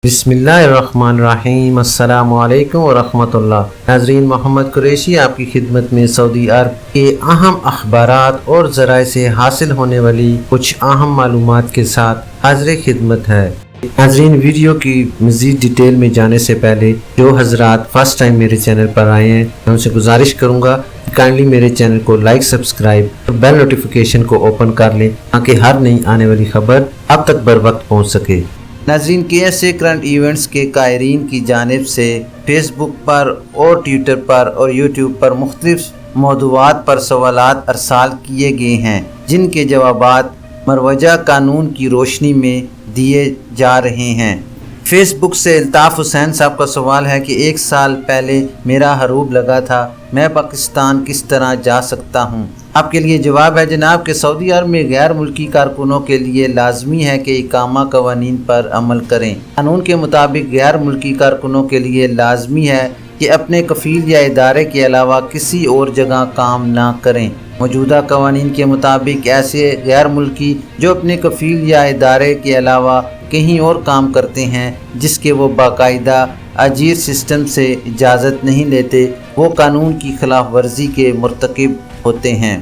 बिस्मिल्लाहिर्रहमानिर्रहीम अस्सलामु अलैकुम वरहमतुल्लाह। नाज़रीन, मोहम्मद कुरैशी आपकी खिदमत में सऊदी अरब के अहम अखबारात और ज़राए से हासिल होने वाली कुछ अहम मालूमात के साथ हाज़िर खिदमत है। नाज़रीन, वीडियो की मज़ीद डिटेल में जाने से पहले जो हज़रात फर्स्ट टाइम मेरे चैनल पर आए हैं, मैं उनसे गुजारिश करूँगा कि काइंडली मेरे चैनल को लाइक, सब्सक्राइब और बेल नोटिफिकेशन को ओपन कर लें ताकि हर नई आने वाली खबर अब तक बर वक्त पहुँच सके। नाज़रीन, कैसे करंट इवेंट्स के कायरीन की जानिब से फेसबुक पर और ट्विटर पर और यूट्यूब पर मुख्तलिफ मौदूआत पर सवालात अरसाल किए गए हैं, जिनके जवाबात मरवजा कानून की रोशनी में दिए जा रहे हैं। फेसबुक से अल्ताफ़ हुसैन साहब का सवाल है कि 1 साल पहले मेरा हरूब लगा था, मैं पाकिस्तान किस तरह जा सकता हूँ? आपके लिए जवाब है जनाब कि सऊदी अरब में गैर मुल्की कारकुनों के लिए लाजमी है कि इकामा कवानीन पर अमल करें। कानून के मुताबिक गैर मुल्की कारकुनों के लिए लाजमी है कि अपने कफील या इदारे के अलावा किसी और जगह काम ना करें। मौजूदा कवानीन के मुताबिक ऐसे गैर मुल्की जो अपने कफील या इदारे के अलावा कहीं और काम करते हैं जिसके वो बाकायदा अजीर सिस्टम से इजाज़त नहीं लेते, वो कानून की खिलाफ वर्जी के मुर्तकिब होते हैं।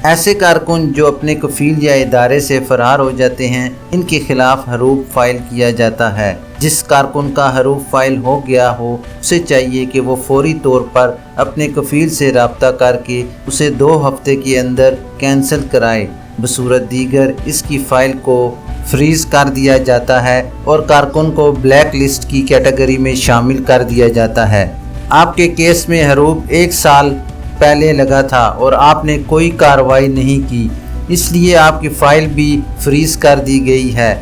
ऐसे कारकुन जो अपने कफील या इदारे से फरार हो जाते हैं, इनके खिलाफ हरूब फाइल किया जाता है। जिस कारकुन का हरूब फाइल हो गया हो, उसे चाहिए कि वो फौरी तौर पर अपने कफील से रब्ता करके उसे 2 हफ्ते के अंदर कैंसिल कराए। बसूरत दीगर इसकी फ़ाइल को फ्रीज़ कर दिया जाता है और कारकुन को ब्लैक लिस्ट की कैटेगरी में शामिल कर दिया जाता है। आपके केस में हरूब 1 साल पहले लगा था और आपने कोई कार्रवाई नहीं की, इसलिए आपकी फ़ाइल भी फ्रीज़ कर दी गई है।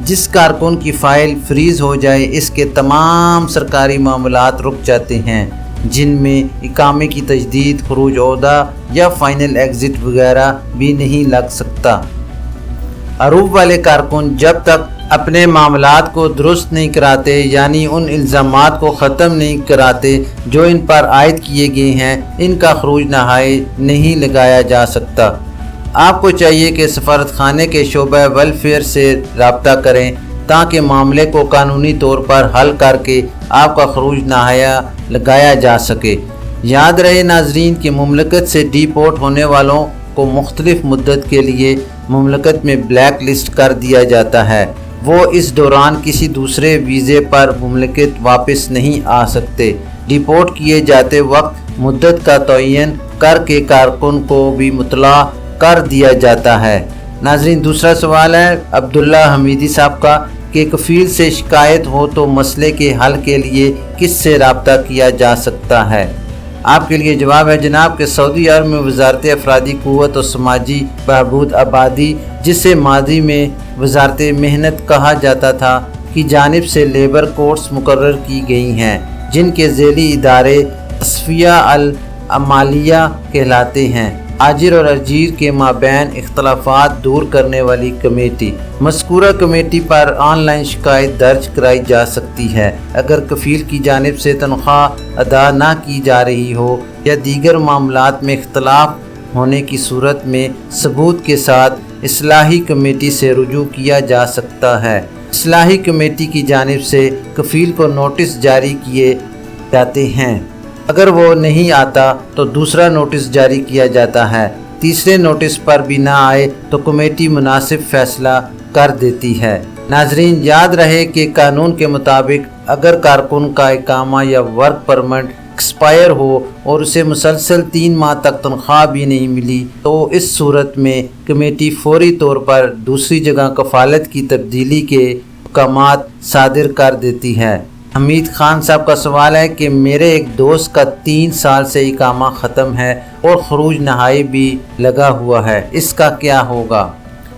जिस कारकुन की फ़ाइल फ्रीज़ हो जाए, इसके तमाम सरकारी मामलात रुक जाते हैं, जिनमें इकामे की तजदीद, खुरूज ओहदा या फ़ाइनल एग्ज़िट वगैरह भी नहीं लग सकता। हरूब वाले कारकुन जब तक अपने मामलात को दुरुस्त नहीं कराते, यानी उन इल्ज़ामात को ख़त्म नहीं कराते जो इन पर आयद किए गए हैं, इनका खरूज नहाए नहीं लगाया जा सकता। आपको चाहिए कि सफारत खाने के शोबा वेलफेयर से रब्ता करें ताकि मामले को कानूनी तौर पर हल करके आपका खरूज नहाया लगाया जा सके। याद रहे नाजरीन कि मुमलकत से डिपोर्ट होने वालों को मुख्तलिफ मुद्दत के लिए मुमलकत में ब्लैक लिस्ट कर दिया जाता है। वो इस दौरान किसी दूसरे वीज़े पर मुमलकत वापस नहीं आ सकते। डिपोर्ट किए जाते वक्त मुद्दत का तयन करके कारकुन को भी मुतला कर दिया जाता है। नाजरीन, दूसरा सवाल है अब्दुल्ला हमीदी साहब का कि कफील से शिकायत हो तो मसले के हल के लिए किस से रब्ता किया जा सकता है? आपके लिए जवाब है जनाब कि सऊदी अरब में वजारत अफरादी क़ुव्वत और समाजी बहबूद आबादी, जिसे मादी में वजारत मेहनत कहा जाता था, की जानिब से लेबर कोर्ट्स मुकर्रर की गई हैं, जिनके ज़ेली इदारे तस्फिया अल अमालिया कहलाते हैं। आजिर और अजीर के माबैन इख्तलाफात दूर करने वाली कमेटी। मज़कूरा कमेटी पर ऑनलाइन शिकायत दर्ज कराई जा सकती है अगर कफील की जानिब से तनख्वाह अदा ना की जा रही हो या दीगर मामलात में इख्तलाफ होने की सूरत में सबूत के साथ इस्लाही कमेटी से रुजू किया जा सकता है। इस्लाही कमेटी की जानिब से कफील को नोटिस जारी किए जाते हैं। अगर वो नहीं आता तो दूसरा नोटिस जारी किया जाता है। तीसरे नोटिस पर भी ना आए तो कमेटी मुनासिब फैसला कर देती है। नाजरीन, याद रहे कि कानून के मुताबिक अगर कारकुन का इकामा या वर्क परमिट एक्सपायर हो और उसे मुसलसल 3 माह तक तनख्वाह भी नहीं मिली, तो इस सूरत में कमेटी फौरी तौर पर दूसरी जगह कफालत की तब्दीली के हुक्मात सादिर कर देती है। हमीद खान साहब का सवाल है कि मेरे एक दोस्त का 3 साल से इकामा ख़त्म है और खरूज नहाई भी लगा हुआ है, इसका क्या होगा?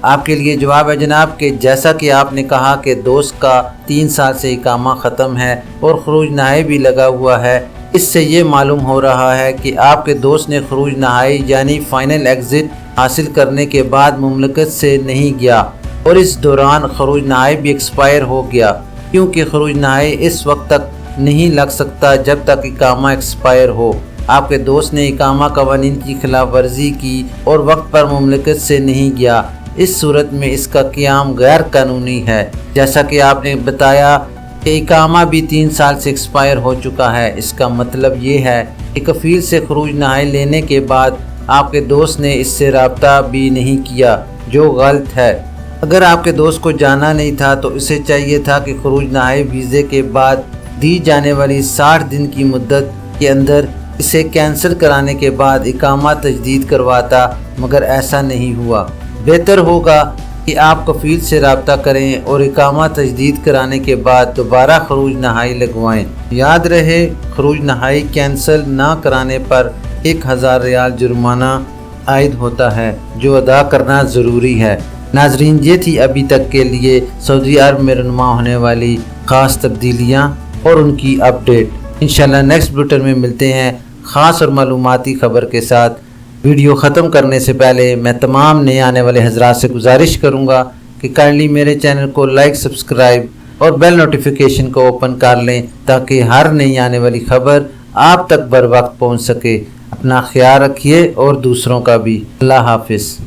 आपके लिए जवाब है जनाब कि जैसा कि आपने कहा कि दोस्त का 3 साल से इकामा ख़त्म है और खरूज नहाई भी लगा हुआ है, इससे ये मालूम हो रहा है कि आपके दोस्त ने खरूज नहाई यानी फ़ाइनल एग्ज़िट हासिल करने के बाद मुमलकत से नहीं गया और इस दौरान खरूज नहाई भी एक्सपायर हो गया, क्योंकि खरूज नहाई इस वक्त तक नहीं लग सकता जब तक इकामा एक्सपायर हो। आपके दोस्त ने इकामा कवानीन की खिलाफ वर्जी की और वक्त पर मुमलकत से नहीं गया, इस सूरत में इसका क़याम गैर कानूनी है। जैसा कि आपने बताया کہ اقامہ بھی 3 سال سے ایکسپائر ہو چکا ہے۔ اس کا مطلب یہ ہے کہ کفیل سے خروج نہائی لینے کے بعد آپ کے دوست نے اس سے رابطہ بھی نہیں کیا، جو غلط ہے۔ اگر آپ کے دوست کو جانا نہیں تھا تو اسے چاہیے تھا کہ خروج نہائی ویزے کے بعد دی جانے والی 60 دن کی مدت کے اندر اسے کینسل کرانے کے بعد اقامہ تجدید کرواتا، مگر ایسا نہیں ہوا۔ بہتر ہوگا کہ آپ کفیل سے رابطہ کریں اور اقامہ تجدید کرانے کے بعد دوبارہ خروج نہائی لگوائیں۔ یاد رہے، خروج نہائی کینسل نہ کرانے پر 1000 ریال جرمانہ عائد ہوتا ہے، جو ادا کرنا ضروری ہے۔ ناظرین، یہ تھی ابھی تک کے لیے سعودی عرب میں رونما ہونے والی خاص تبدیلیاں اور ان کی اپڈیٹ۔ انشاءاللہ نیکسٹ بلیٹن میں ملتے ہیں خاص اور معلوماتی خبر کے ساتھ۔ ویڈیو ختم کرنے سے پہلے میں تمام نئے آنے والے حضرات سے گزارش کروں گا کہ کائنڈلی میرے چینل کو لائک، سبسکرائب اور بیل نوٹیفیکیشن کو اوپن کر لیں تاکہ ہر نئی آنے والی خبر آپ تک بر وقت پہنچ سکے۔ اپنا خیال رکھیے اور دوسروں کا بھی۔ اللہ حافظ۔